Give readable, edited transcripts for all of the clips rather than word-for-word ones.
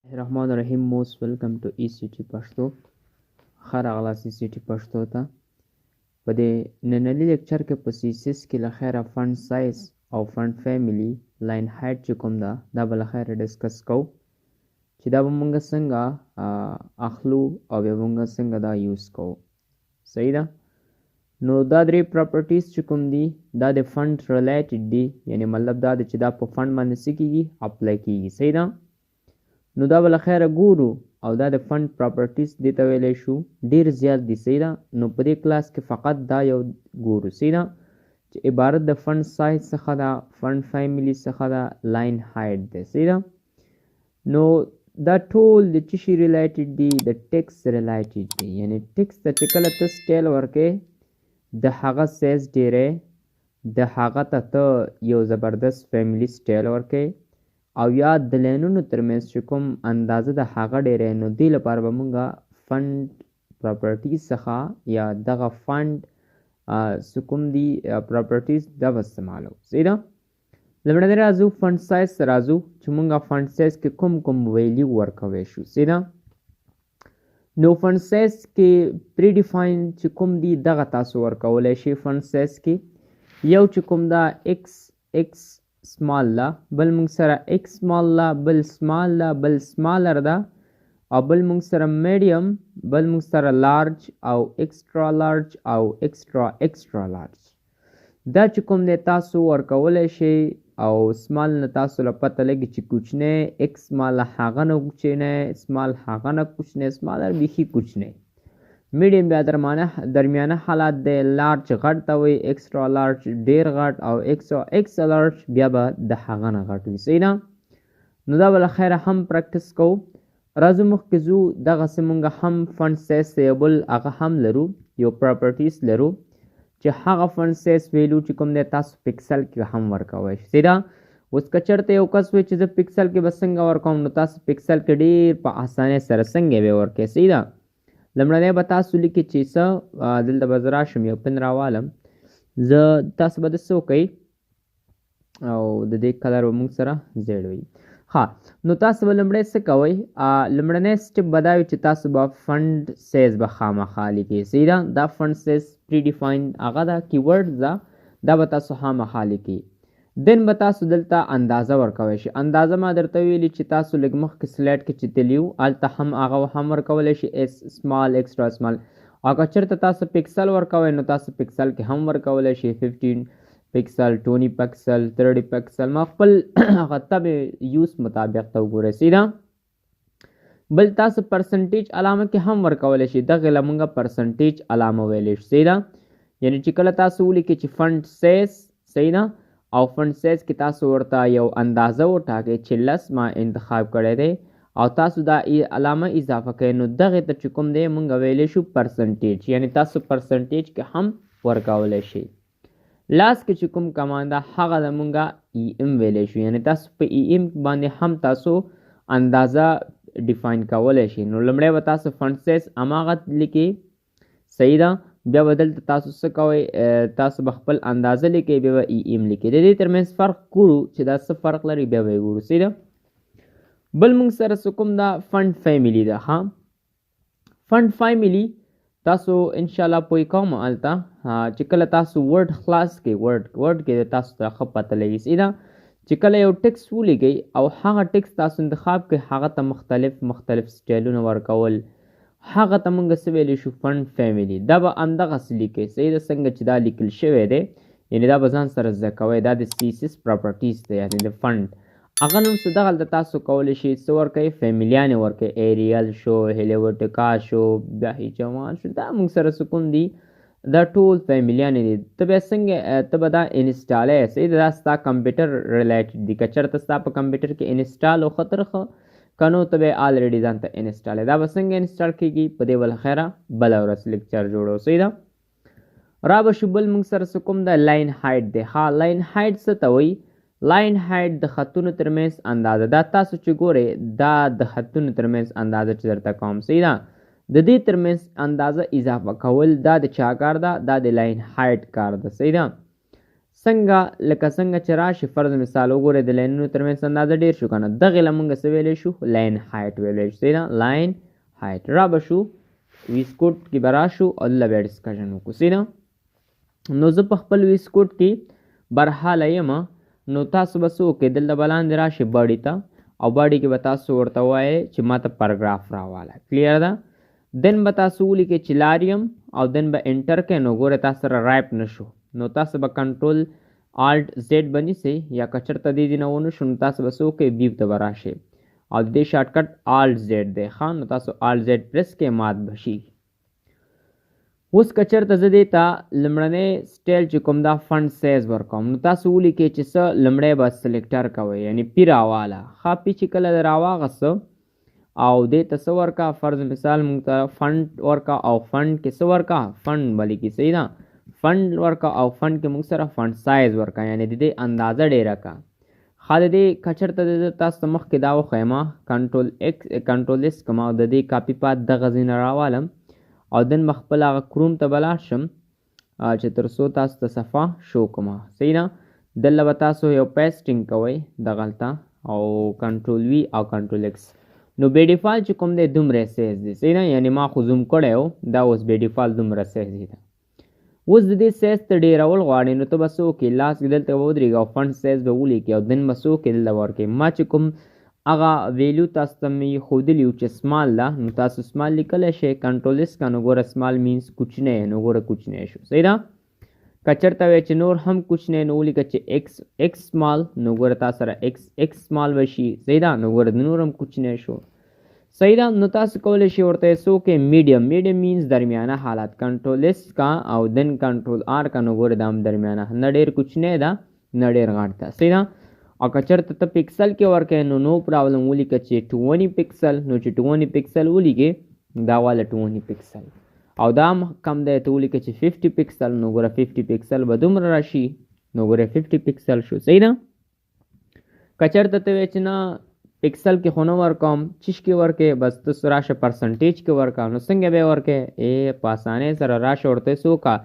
الرحمن الرحیم موست ویلکم ټو ای سی ټي پښتو. ښه راغلاست ای سی ټي پښتو ته. په دې ننني لیکچر کې په سیسیس کې له خیره فنډ سایز او فنډ فیملی لاین هایټ چې کوم ده دا به له خیره ډسکس کوو چې دا به مونږ څنګه اخلو او بیا مونږ څنګه دا یوز کوو. صحیح ده. نو دا درې پراپرټیز چې کوم دي دا د فنډ ریلیټډ دي، یعنی مطلب دا دی چې دا په فنډ باندې څه کیږي، اپلای کیږي. صحیح ده. نو دا به له خیره ګورو او دا د فنډ پراپرټیز دې ته ویلی شو، ډېر زیات دي. صحیح ده. نو په دې کلاس کې فقط دا یو ګورو. صحیح ده چې عبارت د فنډ سایز څخه ده، فنډ فیملی څخه ده، لاین هایټ دی. صحیح ده. نو دا ټول د څه شي ریلیټډ دي، د ټیکس ریلیټډ دي. یعنی ټیکس ته چې کله ته سټایل ورکې د هغه سایز ډېری، د هغه ته ته یو زبردست فیملی سټایل ورکې او یا د لاینونو ترمنځ چې کوم اندازه د هغه ډېری، نو دې لپاره به مونږ فنډ پراپرټیز څخه یا دغه فنډ څه کوم دي پراپرټیز دا به استعمالو. صحیح ده. لومړنی راځو فنډ سایز ته راځو چې مونږ فنډ سایز کې کوم کوم ویلیو ورکوی شو. صحیح ده. نو فنډ سایز کې پری ډیفاین چې کوم دي دغه تاسو ورکولی شئ. فنډ سایز کې یو چې کوم دا ایکس سمال ده، بل مونږ سره ایکس سمال ده، بل سمال ده، بل سمالر ده، او بل مونږ سره میډیم، بل مونږ سره لارج او ایکسټرا لارج او ایکسټرا لارج. دا چې کوم دی تاسو ورکولی شئ. او سمال نه تاسو له پته لګي چې کوچنی ایکس سمال هغه نه کوچنی، سمال هغه نه کوچنی، سمالر بیخي کوچنی. میډیم بیا درمیانه حالت دی، لارج غټ ته وایي، ایکسټرا لارج ډېر غټ، او ایکسا لارج بیا به د هغه نه غټ وي. صحیح ده. نو دا به له خیره هم پریکټس کوو. راځو مخکې ځو دغسې مونږ هم فنډ سایز ته یو بل هغه هم لرو، یو پراپرټیز لرو چې هغه فنډ سایز ویلو چې کوم دی تاسو پکسل کې هم ورکوی شئ. صحیح ده. اوس که چېرته یو کس وایي چې زه پکسل کې به څنګه ورکوم، نو تاسو پکسل کې ډېر په اسانۍ سره څنګه به ورکوئ. صحیح ده. لومړنی به تاسو لیکئ چې څه دلته به زه راشم یو پن راوالم، زه تاسو به د څه وکئ او د دې کلر به مونږ سره زیډ وي. ها، نو تاسو به لومړی څه کوئ، لومړنی سټپ به دا وي چې تاسو به فنډ سایز به خامخا لیکئ. صحیح ده. دا فنډ سایز پری ډیفاین هغه ده، کیورډز ده، دا به تاسو خامخا لیکئ. دین به تاسو دلته اندازه ورکوی شئ. اندازه ما درته ویلي چې تاسو لږ مخکې سلایډ کې چې تلي وو هلته هم هغه هم ورکولی شئ، ایس سمال، ایکسټرا سمال. او که چېرته تاسو پکسل ورکوئ نو تاسو پکسل کې هم ورکولی شئ، 15 پکسل، 20 پکسل، 30 پکسل. ما خپل هغه تب یوز مطابق ته وګورئ. صحیح ده. بل تاسو پرسنټیج علامه کې هم ورکولی شئ. دغې له مونږه پرسنټیج علامه ویلی شو. صحیح ده. یعنې چې کله تاسو ولیکئ چې فنډ سایز، صحیح ده، او فنډ سایز کې تاسو ورته یو اندازه وټاکئ چې 10 ما انتخاب کړی دی او تاسو دا علامه اضافه کړئ، نو دغې ته چې کوم دی مونږ ویلی شو پرسنټیج. یعنې تاسو پرسنټیج کې هم ورکولی شئ. لاس کې چې کوم کمان ده هغه د مونږه ای ام ویلی شو، یعنې تاسو په ای ام باندې هم تاسو اندازه ډیفاین کولی شئ. نو لومړی به تاسو فنډ سایز هماغه لیکئ. صحیح ده. بیا به دلته تاسو څه کوئ، تاسو به خپل اندازه لیکئ، بیا به ای ام لیکئ. د دې ترمنځ فرق ګورو چې دا څه فرق لري، بیا به یې ګورو. صحیح ده. بل مونږ سره څه کوم ده فنډ فیملی ده. ها، فنډ فیملی تاسو انشاءالله پوه کوم هلته چې کله تاسو ورډ خلاص کړئ، ورډ کې تاسو ته ښه پته لګي. صحیح ده. چې کله یو ټکس ولیکئ او هغه ټکس تاسو انتخاب کړئ، هغه ته مختلف سټایلونه ورکول، هغه ته مونږ څه ویلی شو، فنډ فیملی. دا به همدغسې لیکئ. صحیح ده. څنګه چې دا لیکل شوی دی، یعنې دا به ځان سره زده کوئ. دا د سیسیس پراپرټیز دی، یعنې د فنډ هغه نوم څه دغلته تاسو کولی شئ څه ورکوئ، فیملیانې ورکوئ. ایریل شو، هیلیوټیکا شو، بیا هیچوان شو، دا مونږ سره څه کوم دي، دا ټول فیملیانې دي. ته بیا څنګه ته به دا انسټالوې. صحیح ده. دا ستا کمپیوټر ریلیټډ دي. که چېرته ستا په کمپیوټر کې انسټال و ښه تر ښه، که نو ته به یې آلریډي ځان ته انسټالوې. دا به څنګه انسټال کېږي، په دې به له خیره بله ورځ لیکچر جوړو. صحیح ده. را به شو بل مونږ سره څه کوم ده، لاین هایټ دی. ها، لاین هایټ څه ته وایي، لاین هایټ د خطونو ترمنځ اندازه. دا تاسو چې ګورئ دا د خطونو ترمنځ اندازه چې درته کوم. صحیح ده. د دې ترمنځ اندازه اضافه کول دا د چا کار ده، دا د لاین هایټ کار ده. صحیح ده. لکه څنګه چې راشي فرض مثال وګورئ د لاینونو ترمنځ اندازه ډېر شو که نه، دغې له موږ څه ویلی شو؟ لاین هایټ ویلی شو. صحیح ده، لاین هایټ. را به شو ویسکوټ کې به راشو او دلته بیا ډسکشن وکړو. صحیح ده، نو زه په خپل ویسکوټ کې برحاله یم، نو تاسو به څه وکړئ؟ دلته به لاندې راشئ باډي ته، او باډي کې به تاسو ورته ووایئ چې ماته پاراګراف راواله. کلیر ده؟ دن به تاسو ولیکئ چې لاریم او دن به انټر کړئ، نو ګوره تاسو سره رایپ نه شو، نو تاسو به کنټرول آلټ زیډ به نیسئ، یا که چېرته دې ځای نه ونه شو نو تاسو به څه وکړئ؟ ویو ته به راشئ او د دې شارټکټ آلټ زیډ دی ښه، نو تاسو آلټ زیډ پرس کړئ، مات به شي. اوس که چېرته زه دې ته لومړنی سټایل چې کوم دا فنټ سایز ورکوم، نو تاسو ولیکئ چې څه لومړی به سلیکټر کوئ، یعنې پي راواله. ښه، پي چې کله دې راواغسته او دې ته څه ورکه؟ فرض مثال موږ ته فنټ ورکه او فنټ کې څه ورکه؟ فنټ به لیکي. صحیح ده، فنټ ورکه او فنټ کې موږ سره فنټ سایز ورکه، یعنې د دې اندازه ډېره که. ښه، د دې که چېرته د تاسو ته مخکې دا وښیم، کنټرول ایس کوم او د دې کاپي پات دغه ځای نه راوالم او دن به خپل هغه کروم ته به لاړ شم چې تر څو تاسو ته صفحه شو کوم. صحیح ده، دلته به تاسو یو پیسټینګ کوئ دغلته او کنټرول وي او کنټرول ایکس. نو بې ډیفالټ چې کوم دی دومره سایز دی. صحیح ده، یعنې ما خو زوم کړی و، دا اوس بې ډیفالټ دومره سایز دی. اوس د دې سایز ته ډېرول غواړئ نو ته به څه وکړې؟ لاس کې دلته به ودرېږي او فنټ سایز به ولیکې او دن به څه وکړې؟ دلته به ورکړې. ما چې کوم هغه ویلیو تاسو ته مې ښودلي وو چې سمال ده، نو تاسو سمال لیکلی شئ، کنټرول ایس که، نو ګوره سمال مینس کوچنی، نو ګوره کوچنی شو. صحیح ده، که چېرته وی چې نور هم کوچنی نو ولیکه چې ایکس سمال، نو ګوره تاسو سره ایکس سمال به شي. صحیح ده، نو ګوره د نور هم کوچنی شو. صحیح ده، نو تاسو کولی شئ ورته څه وکړئ؟ میډیم. میډیم مینس درمیانه حالت. کنټرول ایس کا او دن کنټرول آر کا، نو ګوره دا هم درمیانه، نه ډېر کوچنی ده نه ډېر غټ ده. صحیح ده، او که چېرته ته پکسل کې ورکوې نو پرابلم ولیکه چې 20 پکسل، نو چې 20 پکسل ولیکې دا واله 20 پکسل، او دا هم کم دی ته ولیکه چې 50 پکسل، نو ګوره 50 پکسل به دومره راشي، نو ګوره 50 پکسل شو. صحیح ده، که چېرته ته وایې چې نه پکسل کې خو نه ورکوم، چیش کې ورکې؟ بس ته راشه پرسنټیج کې ورکه. نو څنګه به یې ورکې؟ په اسانۍ سره راشه ورته څه وکړه؟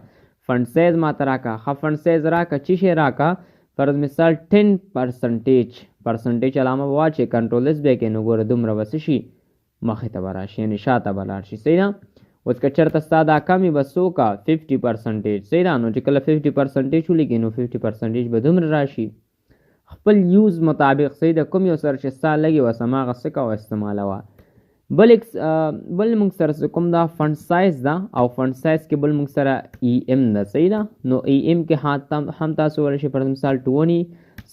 فنټ سایز ماته راکړه. ښه، فنټ سایز راکړه، چی شی راکړه؟ فرض مثال 10% علامه به واچوې، کنټرول ایس بیا کې، نو ګوره دومره به څه شي؟ مخې ته به راشي، یعنې شاته به لاړ شي. صحیح ده، اوس که چېرته ستا دا کم وي به څه وکړه؟ 50%. صحیح ده، نو چې کله 50% ولیکې نو 50% به دومره راشي. خپل یوز مطابق. صحیح ده، کوم یو سره چې ستا لګي وس هماغه څه کوه استعمالوه. بل موږ سره کوم دا فنټ سایز ده او فنټ سایز کې بل موږ سره ای ایم ده. صحیح ده، نو ای ایم کې هم تاسو ولی شئ، پر مثال 20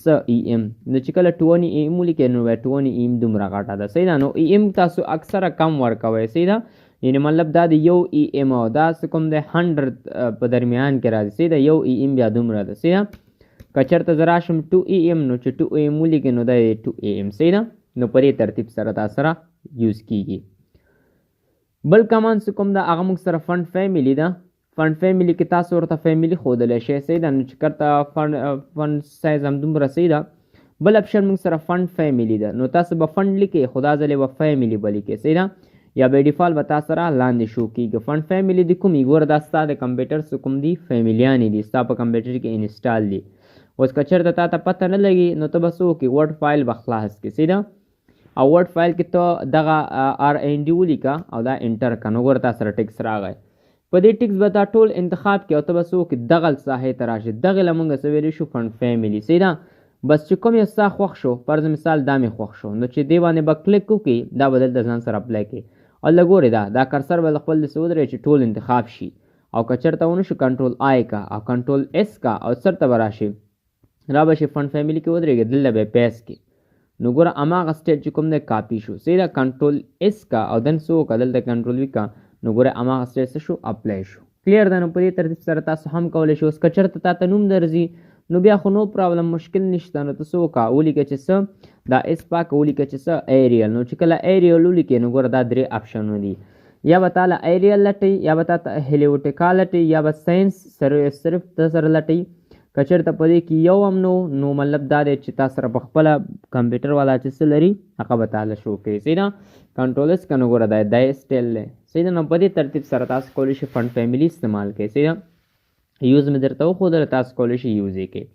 ای ایم، نو چې کله 20 ای ایم ولیکئ نو 20 ای ایم دومره غټه ده. صحیح ده، نو ای ایم تاسو اکثره کم ورکوئ. صحیح ده، یعنې مطلب دا د یو ای ایم او دا څه کوم دی 100 په درمیان کې راځي. صحیح ده، یو ای ایم بیا دومره ده. صحیح ده، که چېرته زه راشم 2 ای ایم، نو چې 2 ای ایم ولیکئ نو دا 2 ای ایم. صحیح ده، نو په دې ترتیب سره دا سره یوز کیږي. بل کمان څه کوم ده هغه موږ سره فنټ فیملی ده. فنټ فیملی کې تاسو ورته فیملی ښودلی شئ. صحیح ده، نو چې کرته فنټ سایز هم دومره. صحیح ده، بل اپشن موږ سره فنټ فیملی ده، نو تاسو به فنټ لیکئ خو دا ځل به فیملی به لیکئ. صحیح ده، یا بې ډیفالټ به تاسو سره لاندې شو کېږي. فنټ فیملی د کومې؟ ګوره دا ستا د کمپیوټر څه کوم دي؟ فیملیانې دي، ستا په کمپیوټر کې انسټال دي. اوس که چېرته تا ته پته نه لګي نو ته به څه وکړې؟ ورډ فایل به خلاص کړې. صحیح ده، او ورډ فایل کې ته دغه آر این ډي ولیکه او دا انټر کړه، نو ګوره تا سره ټکس راغی. په دې ټکس به تا ټول انتخاب کړې او ته به څه وکړې؟ دغه ساحې ته راشې، دغې له موږ څه ویلی شو؟ فنټ فیملی. صحیح ده، بس چې کوم یې ستا خوښ شو، فرض مثال دا مې خوښ شو، نو چې دې باندې به کلیک وکړې، دا به دلته ځان سره اپلای کړې او له ګورې دا کرسر به خپل داسې ودرې چې ټول انتخاب شي، او که چېرته ونه شو کنټرول آی کا او کنټرول ایس کا او سرته به راشي، را به شي فنټ فیملی کې ودرېږي، دلته به یې پیسټ کړي، نو ګوره هماغه سټیټ چې کوم دی کاپي شو. صحیح ده، کنټرول ایس کا او دن څه وکړه؟ دلته کنټرول وي کا، نو ګوره هماغه سټیټ څه شو؟ اپلای شو. کلیر ده، نو په دې ترتیب سره تاسو هم کولی شئ. اوس که چېرته تا ته نوم درځي نو بیا خو نو پرابلم، مشکل نشته، نو ته څه وکړه؟ ولیکه چې څه دا ایس پاکه ولیکه چې څه ایریل، نو چې کله ایریل ولیکې نو ګوره دا 3 اپشنونه دي، یا به تاله ایریل لټئ، یا به تا ته هیلیوټیکا لټئ، یا به ساینس صرف ته سره لټئ. که چېرته په دې کې یو هم نو مطلب دا دی چې تا سره په خپله کمپیوټر والا چې څه لري هغه به تاله شو کوي. صحیح ده، کنټرول ایس که، نو ګوره دا سټایل دی. صحیح ده، نو په دې ترتیب سره تاسو کولی شئ فنټ فیملی استعمال کړئ. صحیح ده، یوز مې درته وښودله، تاسو کولی شئ یوز یې کړئ.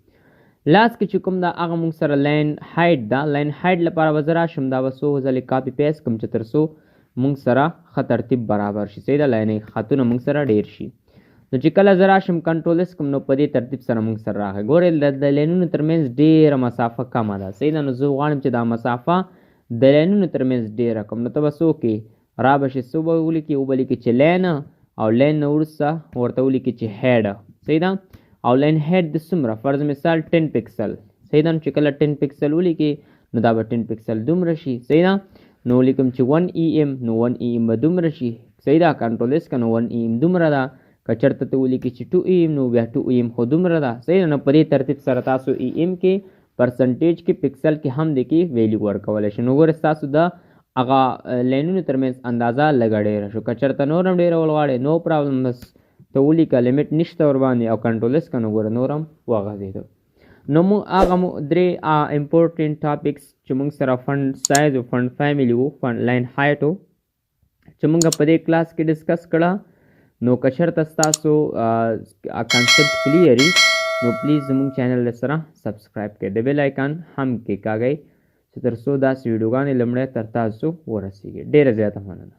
لاس کې چې کوم دا هغه موږ سره لاین هایټ ده، لاین هایټ لپاره به زه راشم، دا به څو ځلې کاپي پیسټ کړم چې تر څو موږ سره ښه ترتیب برابر شي. صحیح ده، لاین خطونه موږ سره ډېر شي. نو چې کله زه راشم کنټرول اس کوم، نو په دې ترتیب سره موږ سره راغی. ګورئ د لینونو ترمنځ ډېره مسافه کمه ده. صحیح ده، نو زه غواړم چې دا مسافه د لینونو ترمنځ ډېره کړم. نو ته به څه وکړې، را به شې څه به ولیکې، وبه لیکې چې لین، او لین نه وروسته ورته ولیکې چې هیډ. صحیح ده، او لین هیډ د څومره، فرض مثال 10 پکسل. صحیح ده، چې کله 10 پکسل ولیکې نو دا به 10 پکسل دومره شي. صحیح ده، نو ولیکم چې 1 EM، نو 1 EM به دومره شي. صحیح ده، کنټرول اس که، نو 1 EM دومره ده. که چېرته ته ولیکې چې 2 EM، نو بیا 2 EM خو دومره ده. صحیح ده، نو په دې ترتیب سره تاسو EM کې، پرسنټیج کې، پکسل کې هم د کې ویلیو ورکولی شئ. نو ګوره ستاسو د هغه لینونو ترمنځ اندازه لږه ډېره شو. که چېرته نور هم ډېرول غواړئ نو پرابلم، بس ته ولیکه، لیمټ نشته ورباندې، او کنټرول اس که، نو ګوره نور هم وغځېده. نو موږ هغه درې امپورټنټ ټاپکس چې موږ سره فنډ سایز او فنډ فیملي و، فنډ لاین هایټ و، چې موږ په دې کلاس کې ډسکس کړه. نو که چېرته ستاسو کانسپټ کلیر وي نو پلیز زموږ چینل سره سبسکرایب کړئ، د بیل آیکن هم کېکاږئ چې تر څو داسې ویډیوګانې لومړی تر تاسو ورسیږي. ډېره زیاته مننه.